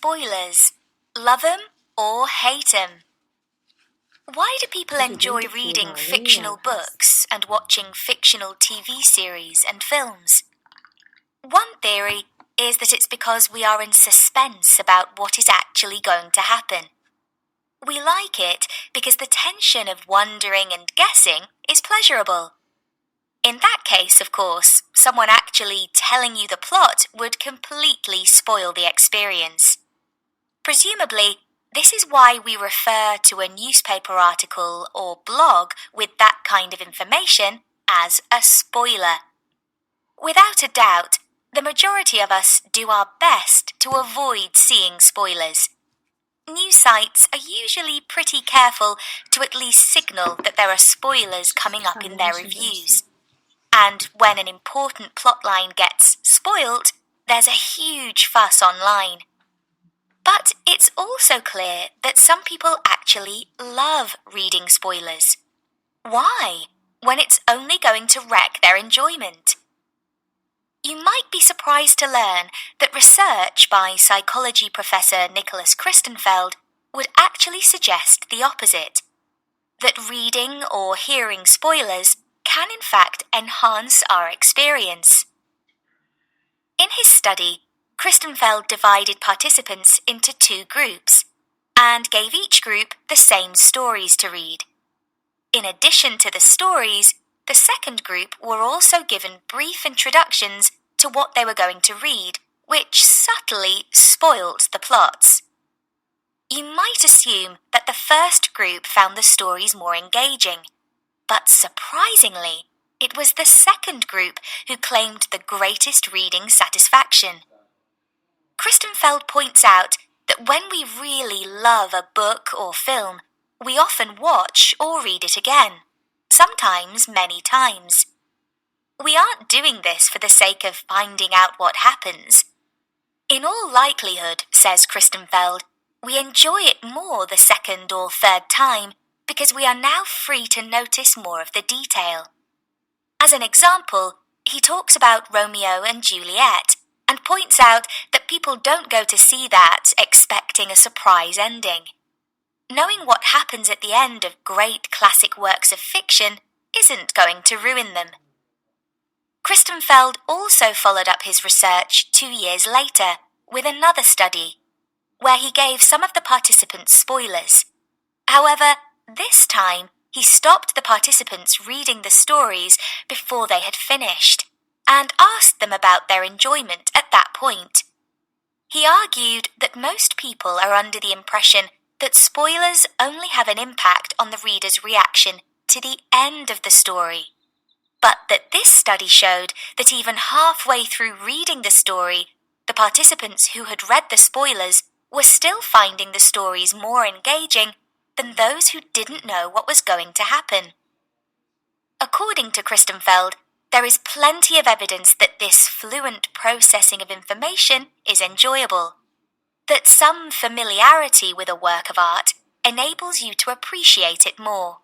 spoilers? Love 'em or hate 'em? Why do people enjoy reading fictional books and watching fictional TV series and films? One theory is that it's because we are in suspense about what is actually going to happen. We like it because the tension of wondering and guessing is pleasurable. In that case, of course, someone actually telling you the plot would completely spoil the experience. Presumably, this is why we refer to a newspaper article or blog with that kind of information as a spoiler. Without a doubt, the majority of us do our best to avoid seeing spoilers. News sites are usually pretty careful to at least signal that there are spoilers coming up in their reviews. And when an important plotline gets spoiled, there's a huge fuss online. But it's also clear that some people actually love reading spoilers. Why, when it's only going to wreck their enjoyment? You might be surprised to learn that research by psychology professor Nicholas Christenfeld would actually suggest the opposite, that reading or hearing spoilers can in fact enhance our experience. In his study, Christenfeld divided participants into two groups and gave each group the same stories to read. In addition to the stories, the second group were also given brief introductions to what they were going to read, which subtly spoilt the plots. You might assume that the first group found the stories more engaging, but surprisingly, it was the second group who claimed the greatest reading satisfaction. Christenfeld points out that when we really love a book or film, we often watch or read it again, sometimes many times. We aren't doing this for the sake of finding out what happens. In all likelihood, says Christenfeld, we enjoy it more the second or third time because we are now free to notice more of the detail. As an example, he talks about Romeo and Juliet and points out that people don't go to see that expecting a surprise ending. Knowing what happens at the end of great classic works of fiction isn't going to ruin them. Christenfeld also followed up his research 2 years later with another study, where he gave some of the participants spoilers. However, this time he stopped the participants reading the stories before they had finished and asked them about their enjoyment at that point. He argued that most people are under the impression that spoilers only have an impact on the reader's reaction to the end of the story, but that this study showed that even halfway through reading the story, the participants who had read the spoilers were still finding the stories more engaging than those who didn't know what was going to happen. According to Christenfeld, there is plenty of evidence that this fluent processing of information is enjoyable, that some familiarity with a work of art enables you to appreciate it more.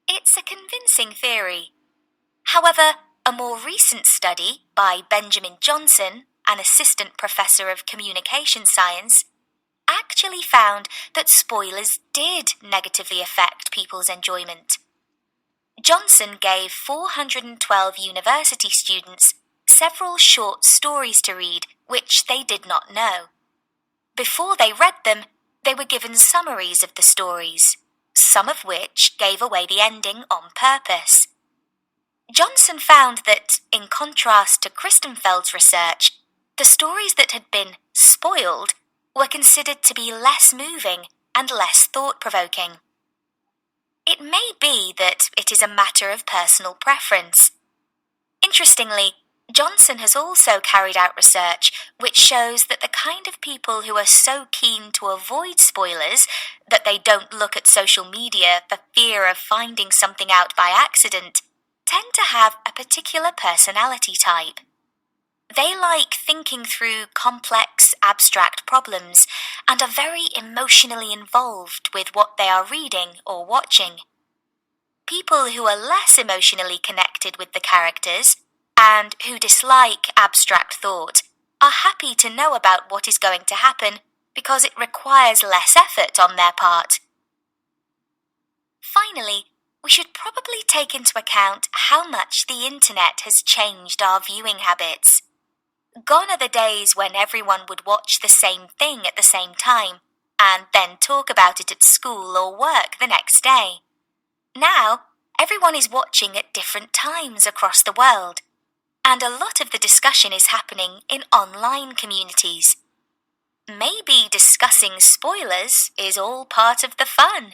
It's a convincing theory. However, a more recent study by Benjamin Johnson, an assistant professor of communication science, actually found that spoilers did negatively affect people's enjoyment. Johnson gave 412 university students several short stories to read which they did not know. Before they read them, they were given summaries of the stories, some of which gave away the ending on purpose. Johnson found that, in contrast to Christenfeld's research, the stories that had been spoiled were considered to be less moving and less thought-provoking. It may be that it is a matter of personal preference. Interestingly, Johnson has also carried out research which shows that the kind of people who are so keen to avoid spoilers that they don't look at social media for fear of finding something out by accident tend to have a particular personality type. They like thinking through complex, abstract problems and are very emotionally involved with what they are reading or watching. People who are less emotionally connected with the characters and who dislike abstract thought are happy to know about what is going to happen because it requires less effort on their part. Finally, we should probably take into account how much the internet has changed our viewing habits. Gone are the days when everyone would watch the same thing at the same time and then talk about it at school or work the next day. Now, everyone is watching at different times across the world, and a lot of the discussion is happening in online communities. Maybe discussing spoilers is all part of the fun.